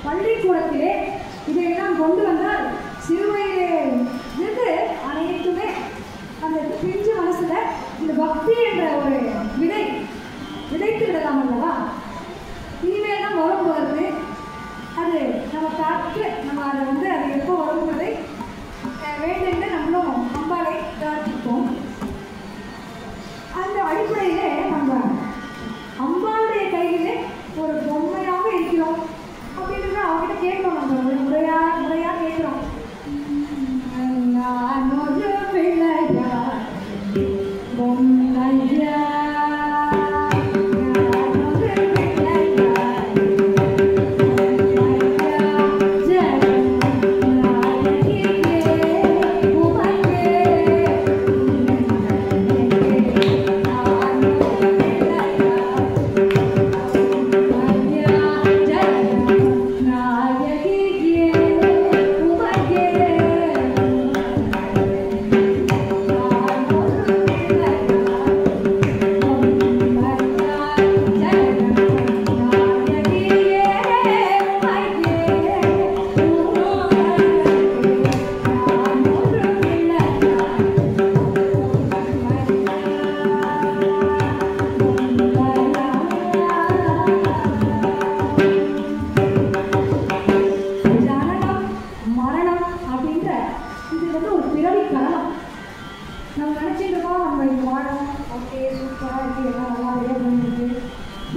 பள்ளிக்கூடத்திலே இதையெல்லாம் கொண்டு வந்தால் சிறுவையிலே இருந்து அனைத்துமே அந்த பிஞ்சு மனசுல இந்த பக்தி என்ற ஒரு விதைத்து விடலாம் அல்லவா? இனிமேல் தான் வரும் வருது, அது நம்ம பார்த்து நம்ம அதை அது எப்போ வருங்கிறதை வேண்டுன்னு நம்மளும் அம்பாவை பிரார்த்திப்போம். அந்த அடிப்படையிலே நம்ம அம்பாளுடைய கையிலே ஒரு பொம்மையாக இருக்கிறோம் அப்படின்றத அவங்ககிட்ட கேட்கணும். நம்ம முறையா கேட்குறோம். பொம்மையா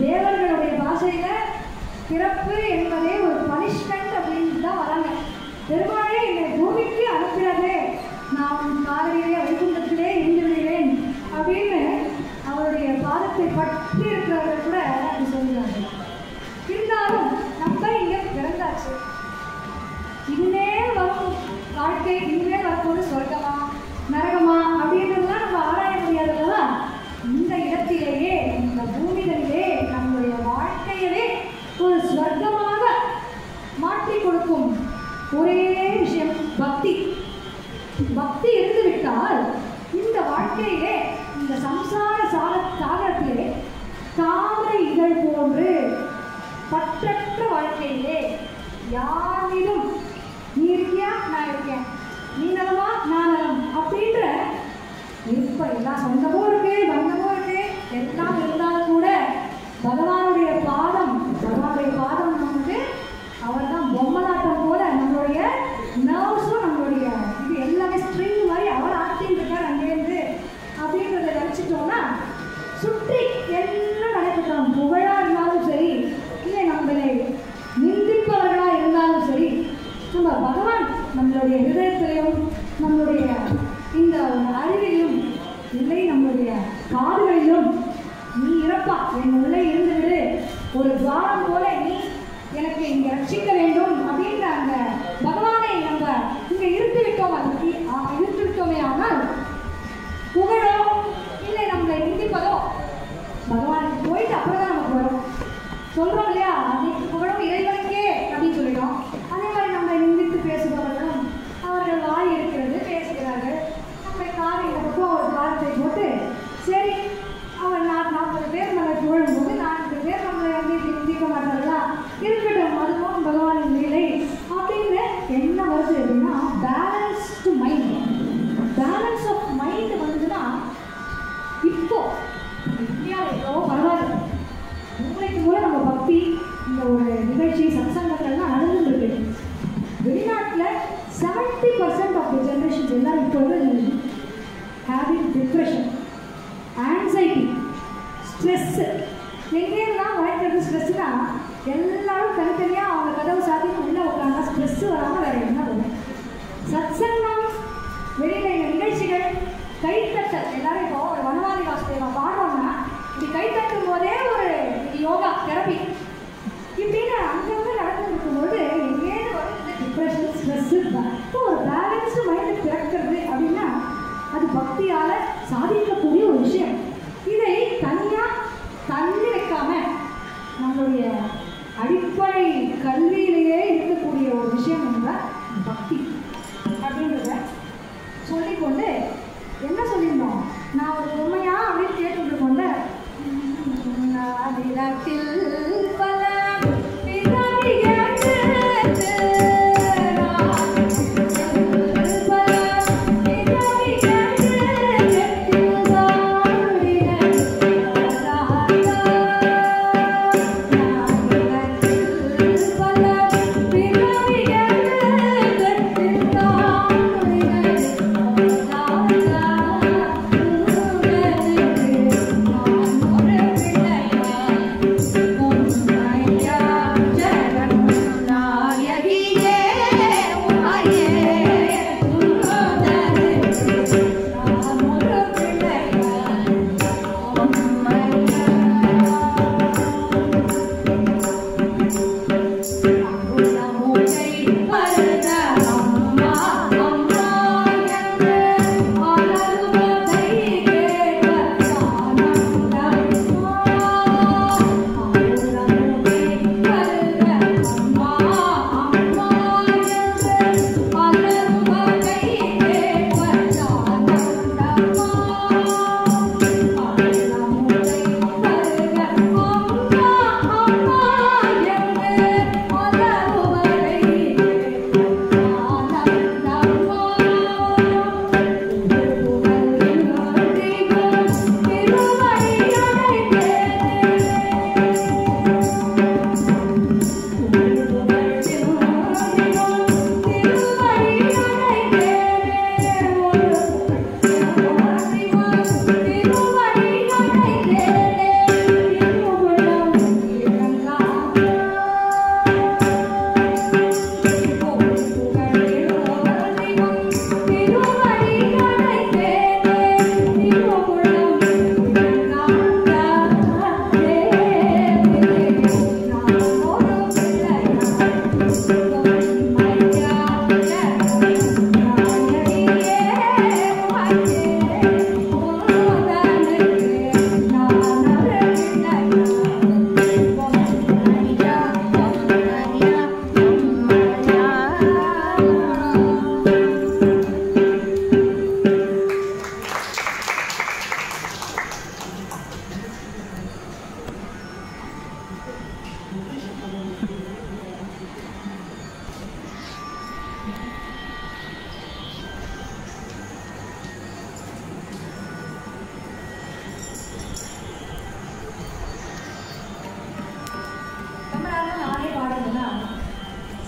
தேவர்களுடைய பாஷையில பிறப்பு என்பதே ஒரு பனிஷ்மெண்ட் அப்படின்னு தான் வராங்க. பெருமாளே என்னை பூமிக்கு அனுப்பினதே, நான் காலையிலே வைகுண்டத்திலே இருந்துவிடுவேன் அப்படின்னு அவருடைய பாதத்தை பற்றி இருக்கிறவர்கள் கூட அப்படி சொல்கிறாங்க. இருந்தாலும் நம்ம இங்கே பிறந்தாச்சு, இனிமேல் வரும் வாழ்க்கை, இனிமேல் வரப்போது சொர்க்கமா நரகமா அப்படின்றதுலாம் நம்ம ஆராய முடியாததா? இந்த இடத்திலேயே, இந்த பூமிகளிலே நம்முடைய வாழ்க்கையவே ஒரு ஸ்வர்க்கமாக மாற்றி கொடுக்கும் ஒரே விஷயம் பக்தி. பக்தி இருந்துவிட்டால் இந்த வாழ்க்கையிலே, இந்த சம்சார சாகரத்திலே தாமரை இதழ் போன்று பற்றற்ற வாழ்க்கையிலே யார் மீதும் நீ இருக்கியா நான் இருக்கேன், நீ நலமா நான் நலம் அப்படின்ற இருப்ப எல்லா சொந்தமும் இருக்கு, பந்தமும் இருக்கு, எல்லாம் இருந்தாலும் கூட பகவானுடைய பாதம் நமக்கு அவர் தான் பொம்மலாட்டம் போல நம்மளுடைய நர்வ்ஸும் நம்மளுடைய இது எல்லாமே ஸ்ட்ரிங் மாதிரி அவர் ஆட்டின்னு இருக்கார் அங்கேருந்து அப்படின்றத நினச்சிட்டோம்னா சுற்றி எல்லாம் நடைபெற்றோம். புகழா இருந்தாலும் சரி, இல்லை நம்மளை நிந்திப்பவர்களாக இருந்தாலும் சரி, நம்ம பகவான் நம்மளுடைய ஹிருதயத்திலையும் நம்மளுடைய இந்த அறிவிலும் இல்லை நம்மளுடைய காதுகளிலும் நீ இறப்பா என் உள்ளே இருந்துவிடு, ஒரு துவாரம் போல நீ எனக்கு இங்கே ரட்சிக்க வேண்டும் அப்படின்ற அந்த பகவானை நம்ம இங்கே இருந்துவிட்டோமே ஆனால் புகழோ இல்லை நம்மளை நிந்திப்பதோ பகவானுக்கு போயிட்டு அப்புறம் தான் நமக்கு வரும். சொல்கிறோம் இல்லையா, அனைத்து புகழும் இறைவனுக்கே அப்படின்னு சொல்லிட்டோம். அதே மாதிரி நம்மளை நிந்தித்து பேசுபவர்களும் அவர்கள் வாய் இருக்கிறது பேசுகிறார்கள். நம்மளை காரை இந்த பக்கம் ஒரு காரத்தை போட்டு சரி அவன் 40 பேர் நம்மளை புகழும்போது 40 பேர் நம்மளை நிந்திக்க மாட்டார்களா, இருக்கட்டும் அதுவும் பகவானின் நிலை அப்படின்னு என்ன வருது அப்படின்னா balanced mind. Balance of mind வந்ததுன்னா இப்போ இந்தியாவில் எவ்வளோ பரவாயில்ல, உங்களுக்கு கூட நம்ம பக்தி இந்த ஒரு நிகழ்ச்சி சத்சங்கங்கள்லாம் நடந்துருக்கு. வெளிநாட்டில் 70% ஆஃப் த ஜென்ரேஷன்ஸ் எல்லாம் இப்போ ஹேவிங் டிப்ரெஷன், ஆன்சைட்டி, ஸ்ட்ரெஸ்ஸு. எங்கேயெல்லாம் வளர்க்குறது ஸ்ட்ரெஸ்ஸுனா எல்லாரும் தனித்தனியாக அவங்க கதவு சாத்திட்டு உள்ளே உட்காந்தா ஸ்ட்ரெஸ்ஸு வராமல் வேறு என்ன வரும்? சத்சங்கம், வெளியில் எங்கள் நிகழ்ச்சிகள், கைத்தட்டல். எல்லாரும் இப்போ ஒரு வனவாதி வாசுதேவா பாடுறோம்னா இப்படி கைத்தட்டும் போதே ஒரு யோகா தெரப்பி இப்படின்னு அங்கங்கே நடந்து இருக்கும்போது எங்கேயும் வரும் இந்த டிப்ரெஷன், ஸ்ட்ரெஸ்ஸு. இப்போ ஒரு பேலன்ஸ்டு மைண்டு பிறக்கிறது அப்படின்னா அது பக்தியால் சாதிக்கக்கூடிய ஒரு விஷயம். இதை தனியாக தள்ளி வைக்காம நம்மளுடைய அடிப்படை கல்வியிலேயே இருக்கக்கூடிய ஒரு விஷயம் என்றால் பக்தி அப்படின்றத சொல்லிக்கொண்டு என்ன சொல்லியிருந்தோம், நான் ஒரு பொம்மையா அப்படின்னு கேட்டுருக்கோம்ல,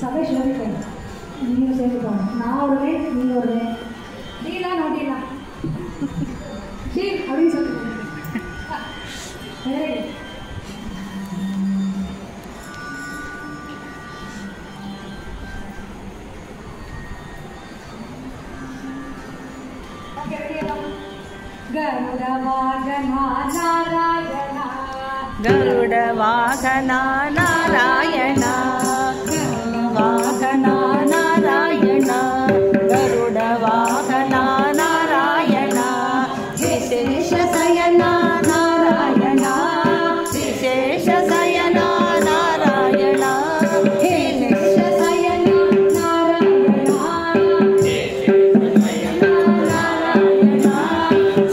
சபை சிலம்பிப்பேன். நீங்கள் சேர்ந்து போகணும். நான் ஒரு லைன், நீங்கள் ஒரு லைன். டீலா நோ டீலா டீல் அப்படின்னு சொல்லிட்டு गरुड वाहना नारायणा गरुड वाहना नारायणा वाहना नारायणा गरुड वाहना नारायणा विशेष शयना नारायणा विशेष शयना नारायणा विशेष शयना नारायणा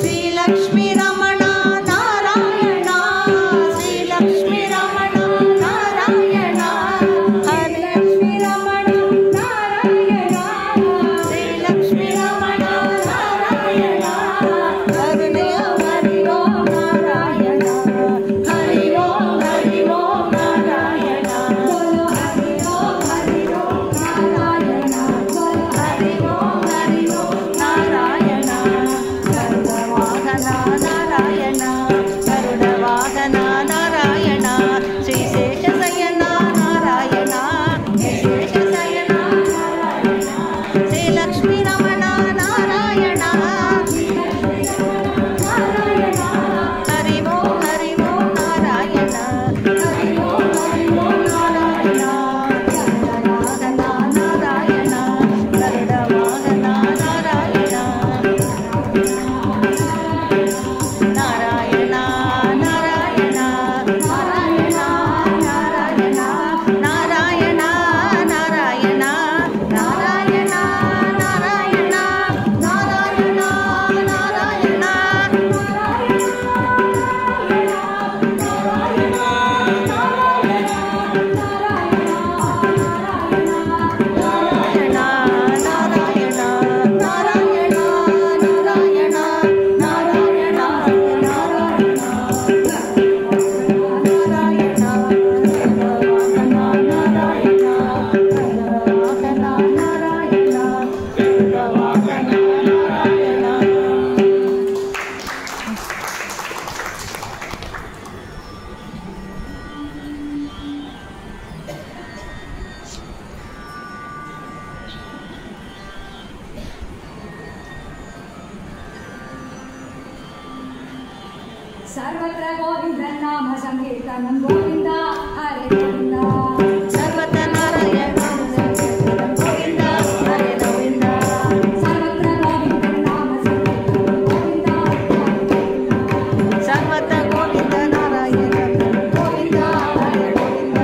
श्री रमण नारायण श्री लक्ष्मी रमण नारायण हरे लक्ष्मी रमण नारायण श्री लक्ष्मी रमण नारायण करुणय हरि ओम नारायण हरि ओम नारायण बोलो हरि ओम नारायण बोलो हरि ओम नारायण गरुड वाहना नारायण गरुड वाहना नारायण श्री शेषशयना नारायण शेषशयना नारायण श्री लक्ष्मी रमण नारायण हरि ओम नारायण हरि ओम नारायण गरुड वाहना नारायण नारायण नारायण नारायण नारायण नारायण नारायण नारायण नारायण नारायण नारायण सर्वत्र गोविंद नाम संकीर्तनं गोविंद हरे गोविंद सर्वत्र नारायण संकीर्तनं गोविंद हरे गोविंद सर्वत्र गोविंद नाम संकीर्तनं गोविंद सर्वत्र गोविंद नारायण गोविंद हरे गोविंद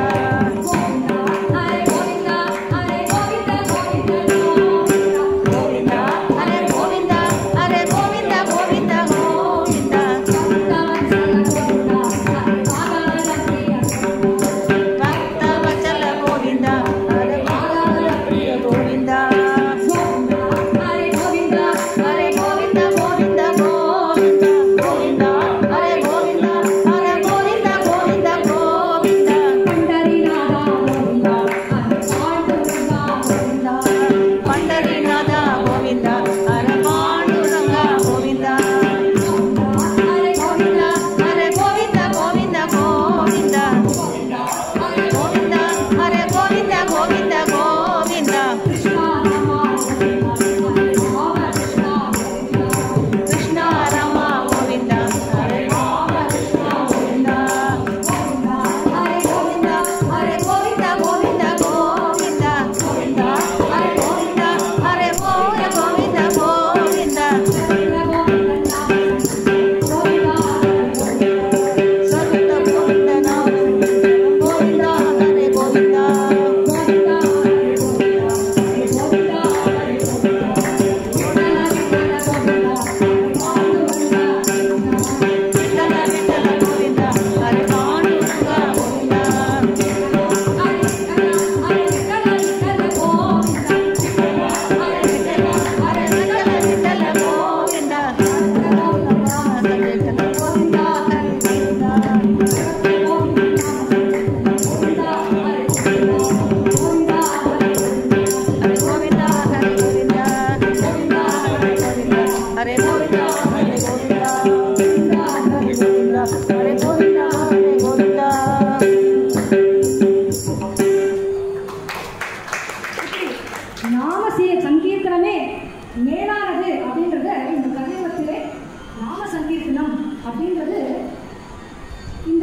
हरे गोविंद हरे गोविंद गोविंद गोविंद हरे गोविंद गोविंद गोविंद गोविंद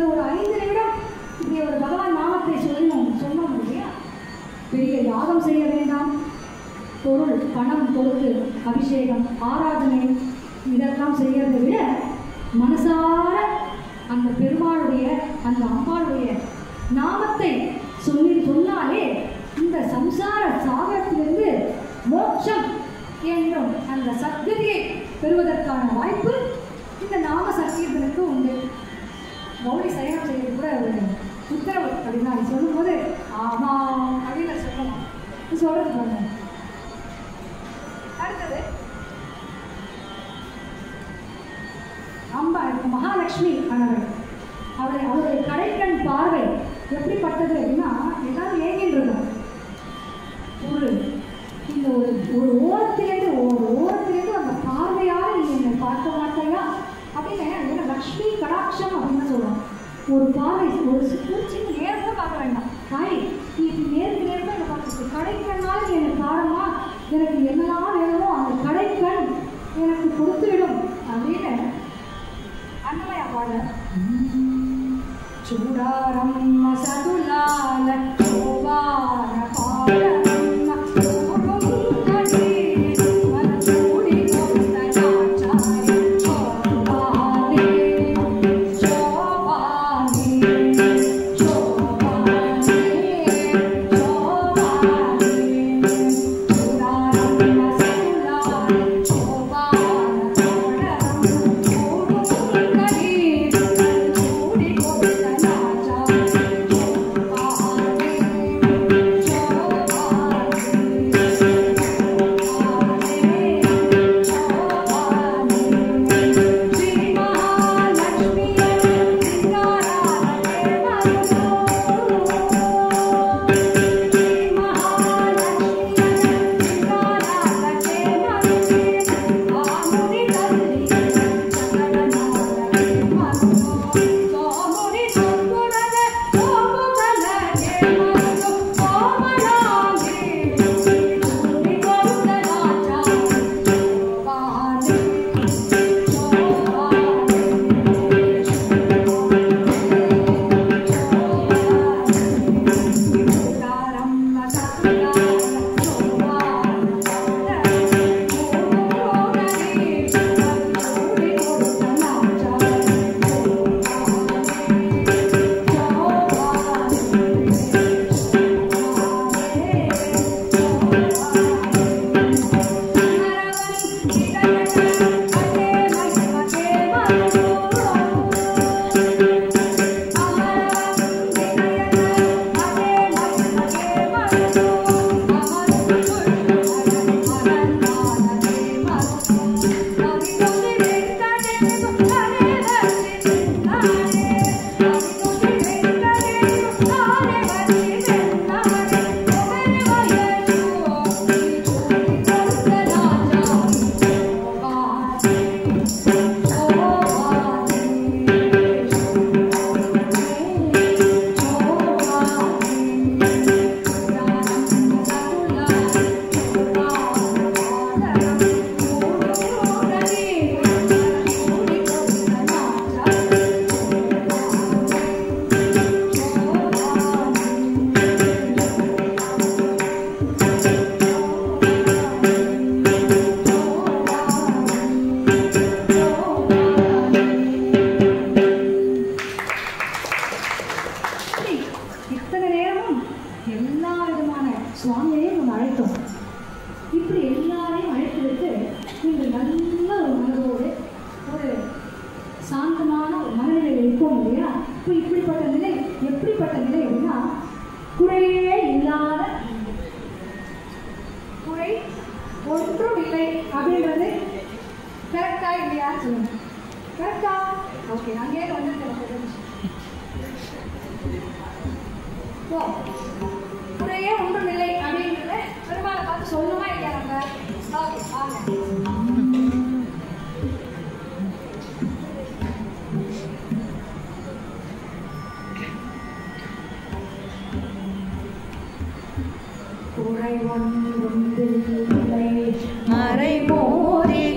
இந்த ஒரு 5 நிமிடம் இப்படி ஒரு பகவான் நாமத்தை சொன்னோம் இல்லையா? பெரிய யாகம் செய்ய வேண்டாம், பொருள் பணம் கொடுத்து அபிஷேகம் ஆராதனை இதெல்லாம் செய்யறதை விட மனசார அந்த பெருமாளுடைய அந்த அம்பாளுடைய நாமத்தை சொன்னாலே இந்த சம்சார சாகரத்திலிருந்து மோட்சம் என்றும் அந்த சத்கதியை பெறுவதற்கான வாய்ப்பு இந்த நாம சங்கீர்த்தனுக்கு உண்டு. கௌரி சயனம் செய்யறது கூட ஒரு உத்தரவு அப்படின்னா அது சொல்லும்போது ஆமாம் அப்படின்னு சொல்லணும். சொல்றது போங்க. அடுத்தது அம்பா மகாலட்சுமி அவருடைய கடைக்கண் பார்வை எப்படிப்பட்டது அப்படின்னா எல்லாரும் ஏங்கின்றது இந்த ஒரு ஓரத்திலேருந்து அந்த பார்வையால் நீ என்னை பார்க்க மாட்டேயா அப்படின்னு லக்ஷ்மி கடாட்சம் அப்படின்னு சொல்றோம். ஒரு பார்வை ஒரு சின்ன நேரத்தை பார்க்க வேண்டாம். தாய் நீ இப்படி நேருக்கு என்னை பார்த்து கடைக்கண்ணால் நீ என்னை பாருமா, எனக்கு என்னெல்லாம் வேணுமோ அந்த கடைக்கண் எனக்கு கொடுத்துவிடும் அப்படின்னு அண்ணமையா பாட சூடாரம் சதுலால சோபான பாடம்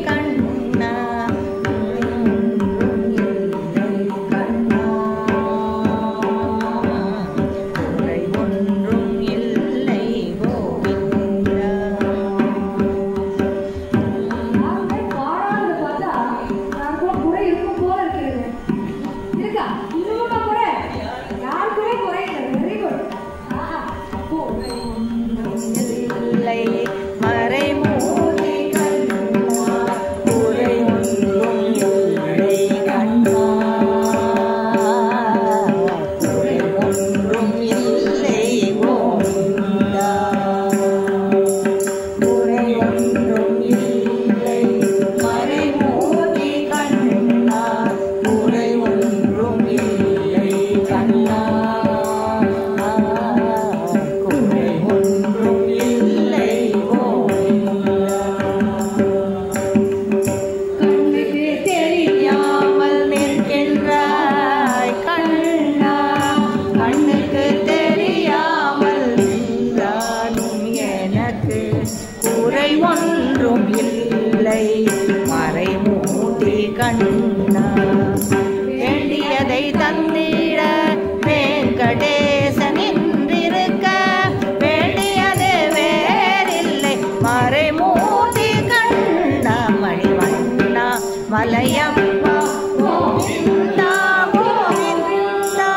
கண்ணா வெங்கடேசனின்றிருக்க வேண்டியது வேறில்லை மறைமூர்த்தி கண்ணா மணிவண்ணா மலையப்பா கோவிந்தா கோவிந்தா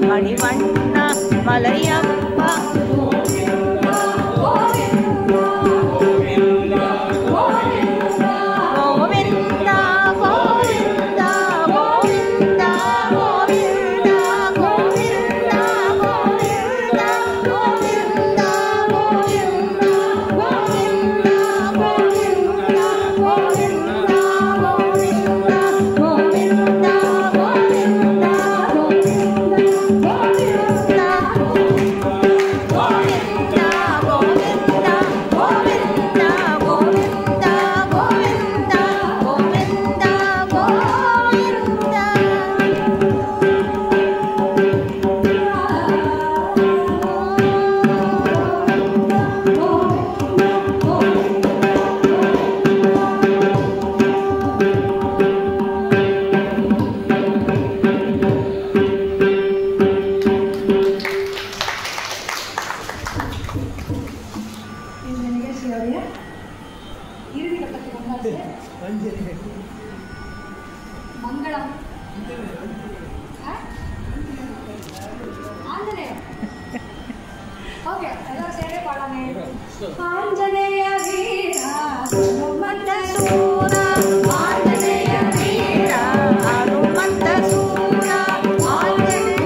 மணிவண்ணா மலையப்பா கோவிந்தா கோவிந்தா கோவிந்தா கோவிந்தா கோவிந்தா கோவிந்தா கோவிந்தா கோவிந்தா கோவிந்தா கோவிந்தா கோவிந்தா கோவிந்தா கோவிந்தா இந்த நிகழ்ச்சியோடைய இறுதி கட்டத்துக்கு வந்தாச்சு. மங்களம் ஆஞ்சநேயம். ஓகே, எல்லாரும் சேர்ந்தே பாடாங்க. ஆஞ்சநேய வீரா ஹனுமந்த சூரா ஆஞ்சநேய வீரா ஹனுமந்த சூரா ஆஞ்சநேய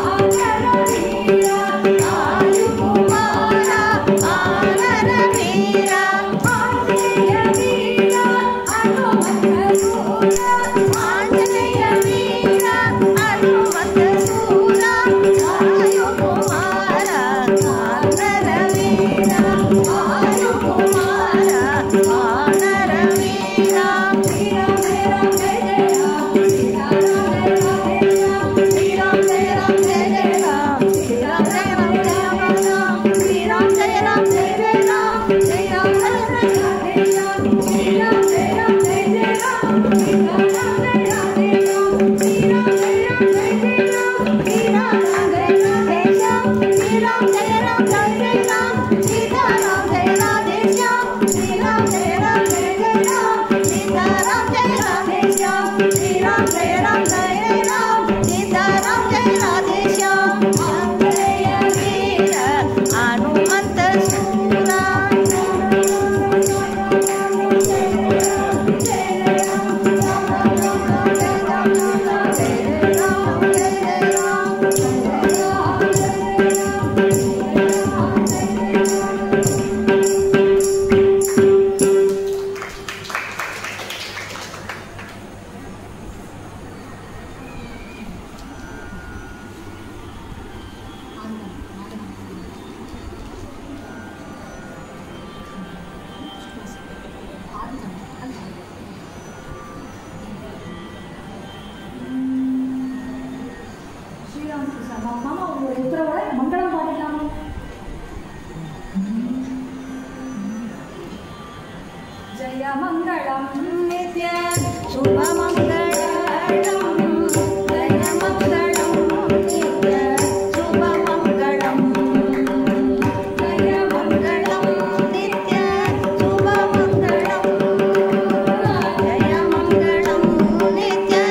ஆஞ்சர வீரா ஆயுகுமாரா ஆனர வீரா ஆஞ்சநேய வீரா ஹனுமந்த சூரா ஆஞ்சநேய வீரா ஹனுமந்த சூரா ஆயுகுமாரா ஆனர வீரா ஆயுகுமாரா जयमङ्गलं नित्य शुभमङ्गलं जयमङ्गलं नित्य शुभमङ्गलं जयमङ्गलं नित्य शुभमङ्गलं जयमङ्गलं नित्य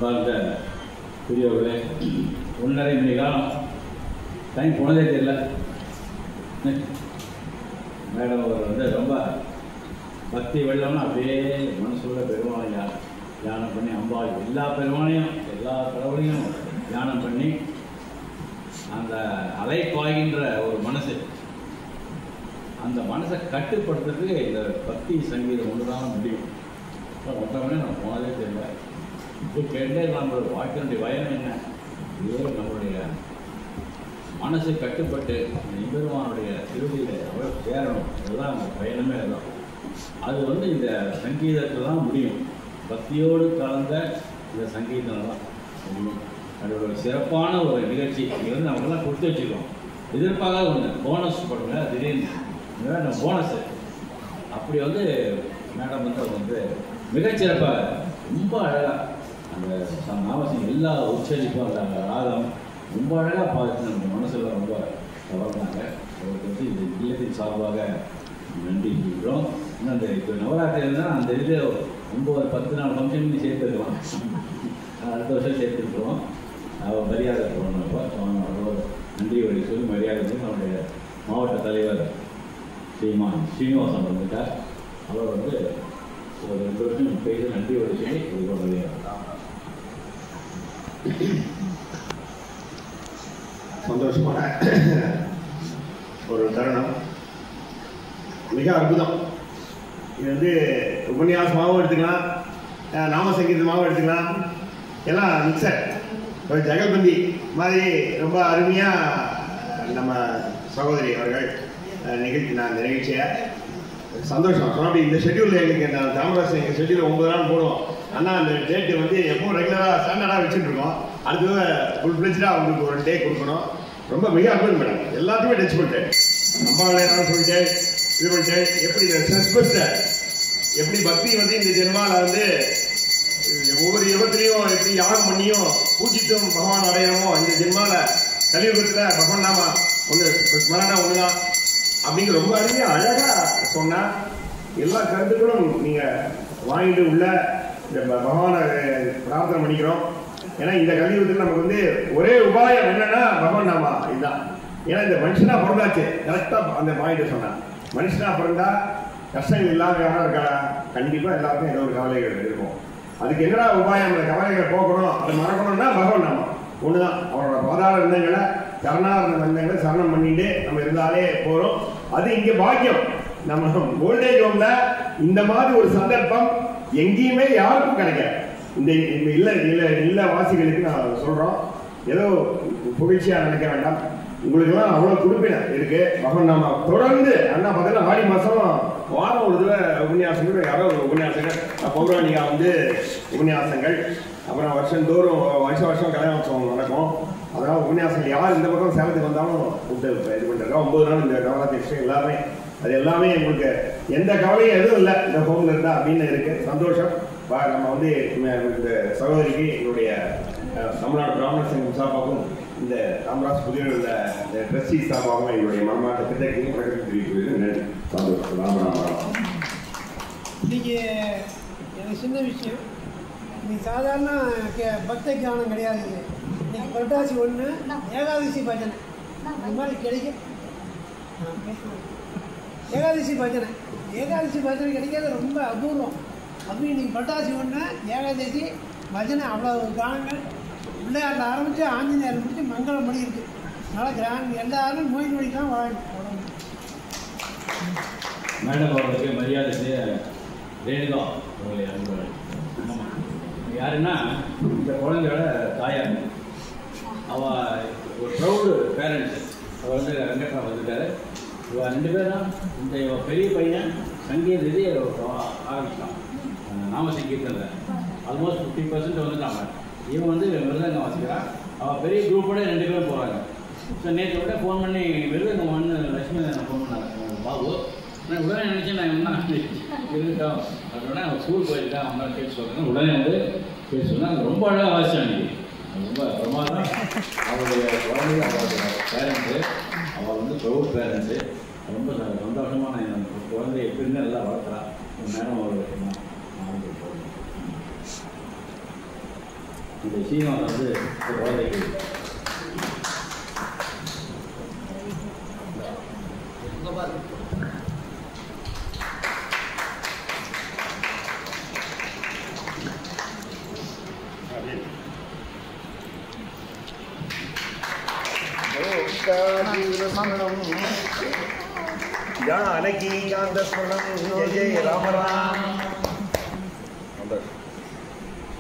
பார்த்த பெரியவர்களே, 1.5 மணி காலம் டைம் போனதே தெரியல. மேடம் அவர் ரொம்ப பக்தி வெள்ளம்னு அப்படியே மனசுல பெருமானை தியானம் பண்ணி, அம்பாள் எல்லா பெருமானையும் எல்லா கடவுளையும் தியானம் பண்ணி அந்த அலை பாய்கின்ற ஒரு மனசு, அந்த மனசை கட்டுப்படுத்துறதுக்கு இந்த பக்தி சங்கீதம் ஒன்று தான் முடியும். மொத்தமே நான் போனதே தெரியல. இப்போ கேட்டே நம்மளோட வாழ்க்கையினுடைய பயணம் என்ன? இதோ நம்மளுடைய மனசு கட்டுப்பட்டு எம்பெருமானுடைய திருவிழியில் அவ்வளோ சேரணும். அதுதான் அந்த பயணமே தான். அது இந்த சங்கீதத்தில் தான் முடியும். பக்தியோடு கலந்த இந்த சங்கீதம் தான் முடியும். அது ஒரு சிறப்பான ஒரு நிகழ்ச்சி. இது நமக்கெல்லாம் கொடுத்து வச்சுருக்கோம். எதிர்பார்க்காத ஒன்று போனஸ் பண்ணுங்க. திடீர்னு நம்ம போனஸு அப்படி மேடம் அது மிகச்சிறப்பாக ரொம்ப அழகாக அந்த நாமசிங் எல்லா உச்சரிப்பும் அந்த ராகம் ரொம்ப அழகாக பார்த்து நம்ம மனசில் ரொம்ப கவர்ந்தாங்க. அவருக்கு இந்த இல்லத்தின் சார்பாக நன்றி சொல்கிறோம். இன்னும் அந்த இப்போ நவராத்திரி இருந்தால் அந்த இது 9-10 நாள் ஃபங்க்ஷன் சேர்த்துருக்கலாம். அடுத்த வருஷம் சேர்த்துருக்குறோம். அவர் மரியாதை போகணும். நன்றி வழி சொல்லி மரியாதை சொல்லி நம்முடைய மாவட்ட தலைவர் ஸ்ரீமான் ஸ்ரீனிவாசன் வந்துட்டார். அவர் ஒரு 2 வருஷம் பேசி நன்றி வழி சொல்லி ஒரு மரியாதை. சந்தோஷமான ஒரு தருணம், மிக அற்புதம். இது உபன்யாசமாகவும் எடுத்துக்கலாம், நாம சங்கீதமாகவும் எடுத்துக்கலாம், எல்லாம் மிக்சர். ஒரு ஜெகல்பந்தி மாதிரி ரொம்ப அருமையாக நம்ம சகோதரி அவர்கள் அந்த நிகழ்ச்சியை சந்தோஷம். அப்படி இந்த ஷெட்யூலில் எங்களுக்கு நான் தாமராசன் எங்கள் ஷெட்யூலில் 9 நாள் போடுவோம். ஆனால் அந்த டேட்டு எப்பவும் ரெகுலராக ஸ்டாண்டர்டாக வச்சுட்டு இருக்கோம். அடுத்தது ஃபுல் ஃப்ளெஜ்டாக அவங்களுக்கு ஒரு டே கொடுக்கணும். ரொம்ப மிக அற்புதம் மேடம். எல்லாத்தையுமே டச் பண்ணிட்டேன். அம்மாவில் ஏதாவது சொல்லிட்டேன், இது பண்ணிட்டேன். எப்படி இந்த சஸ்பெஸ்ட்டை எப்படி பக்தி இந்த ஜென்மாவில் ஒவ்வொரு யுகத்திலையும் எப்படி யாகம் பண்ணியும் பூஜித்தும் பகவான் அடையணுமோ, இந்த ஜென்மாவில் கலியுகத்தில் பகவான் நாம ஒன்று ஸ்மரணா ஒன்று தான் அப்படிங்கிற ரொம்ப அருமையாக அழகாக சொன்னால் எல்லா கருத்துக்களும் நீங்கள் வாங்கிட்டு உள்ள இந்த பகவானை பிரார்த்தனை பண்ணிக்கிறோம். ஏன்னா இந்த கலியுகத்தில் நமக்கு வந்து ஒரே உபாயம் என்னன்னா பகவான் நாமா இதுதான். ஏன்னா இந்த மனுஷனா பிறந்தாச்சு, கரெக்டாக அந்த பாயிண்ட் சொன்னான். மனுஷனா பிறந்தா கஷ்டங்கள் இல்லாத யாரும் இருக்கா? கண்டிப்பாக எல்லாருக்கும் ஏதோ ஒரு கவலைகள் இருக்கும். அதுக்கு என்னடா உபாயம்? அந்த கவலைகளை போக்கணும், அதை மறக்கணும்னா பகவான் நாமா ஒன்று தான். அவரோட பாதாள இருந்தங்களை சரணார்ந்த வந்தங்களை சரணம் பண்ணிட்டு நம்ம இருந்தாலே போகிறோம். அது இங்கே பாக்கியம். நம்ம ஓல்டேஜ் ஹோம்ல இந்த மாதிரி ஒரு சந்தர்ப்பம் எங்கேயுமே யாருக்கும் கிடைக்காது. இந்த இல்ல வாசிகளுக்கு நான் சொல்றோம், ஏதோ புகழ்ச்சியா நினைக்க வேண்டாம். உங்களுக்கெல்லாம் அவ்வளோ குறிப்பினர் இருக்கு. பகவான் நாம தொடர்ந்து அண்ணா பார்த்தீங்கன்னா ஆடி மாதம் வாரம் ஒரு தடவை உபன்யாசங்கள், யாரோ ஒரு உபன்யாசங்கள், பௌராணிகா வந்து உபன்யாசங்கள், அப்புறம் வருஷந்தோறும் வருஷம் கல்யாணோத்சவம் நடக்கும். அதனால் உபன்யாசங்கள் யார் இந்த பக்கம் சேலத்துக்கு வந்தாலும் கூப்பிட்டு இது பண்ணிருக்கோம். 9 நாள் இந்த நவராத்திரி விஷயம் எல்லாமே அது எல்லாமே உங்களுக்கு எந்த கவலையும் எதுவும் இல்லை இந்த ஹோம்ல இருந்தா அப்படின்னு இருக்கு. சந்தோஷம். நம்ம வந்து இந்த சகோதரிக்கு எங்களுடைய தமிழ்நாடு பிராமண சங்கம் சார்பாகவும் இந்த ராமராஜ் புதிய இந்த ட்ரஸ்டி சார்பாகவும் எங்களுடைய மனமாட்ட திட்டத்தையும் வணக்கத்தை தெரிவிக்கிறது. நன்றி. சந்தோஷம். ராமராம். இன்னைக்கு எனக்கு சின்ன விஷயம், இன்னைக்கு சாதாரண பக்த ஞானம் கிடையாது. இன்னைக்கு புரட்டாசி 1 ஏகாதசி பஜனை இந்த மாதிரி கிடைக்கும். ஏகாதசி பஜனை கிடைக்காது, ரொம்ப அபூர்வம். அதுவும் இன்னைக்கு புரட்டாசி 1 ஏகாதசி பஜனை அவ்வளோ காலங்கள் பிள்ளையாரில் ஆரம்பித்து ஆஞ்சநேயர் முடிச்சு மங்களம் மணி இருக்குது. அதனால் கிராமம் எல்லாரும் நோய் நொடிக்கெல்லாம் வாழணும். மேடம் அவர்களுக்கு மரியாதை செய்ய ரேணுகா அவர்களை அனுப்புவார். யாருன்னா இந்த குழந்தையோட தாயார். அவள் ஒரு ப்ரௌடு பேரண்ட்ஸு. அவள் வந்து வெங்கட்ரா வந்துட்டார். இவள் 2 பேரும் இந்த பெரிய பையன் சங்கீத இது ஆரம்பிச்சான். நாம சங்கீதத்தில் ஆல்மோஸ்ட் 50% வந்துட்டாங்க. இவன் வந்து மிருதங்கம் வாசிக்கிறான். அவள் பெரிய குரூப்போட 2 பேரும் போகிறாங்க. ஸோ நேற்று விட ஃபோன் பண்ணி மிருதங்கம் ஒன்று லட்சுமி ஃபோன் பண்ணாங்க பாபு. நான் உடனே நினச்சேன் நான் என்ன இருக்கட்டும் அப்படின்னா அவன் ஸ்கூல் போயிருக்கான், அவன் கேட்டு சொல்கிறேன். உடனே வந்து கேட்டு சொன்னால் ரொம்ப அழகாக வாசிச்சான். அன்றைக்கி ரொம்ப பிரமாதம். அவளுடைய குழந்தை அவளுடைய பேரண்ட்ஸு, அவள் வந்து ப்ரௌட் பேரண்ட்ஸு. ரொம்ப சந்தோஷமாக நான் என் குழந்தைய எப்படின்னு நல்லா வளர்க்குறான். நேரம் அவளுக்கு இந்த சீமான் வந்து குழந்தைக்கு जानकी कांत स्मरणं जय जय राम राम.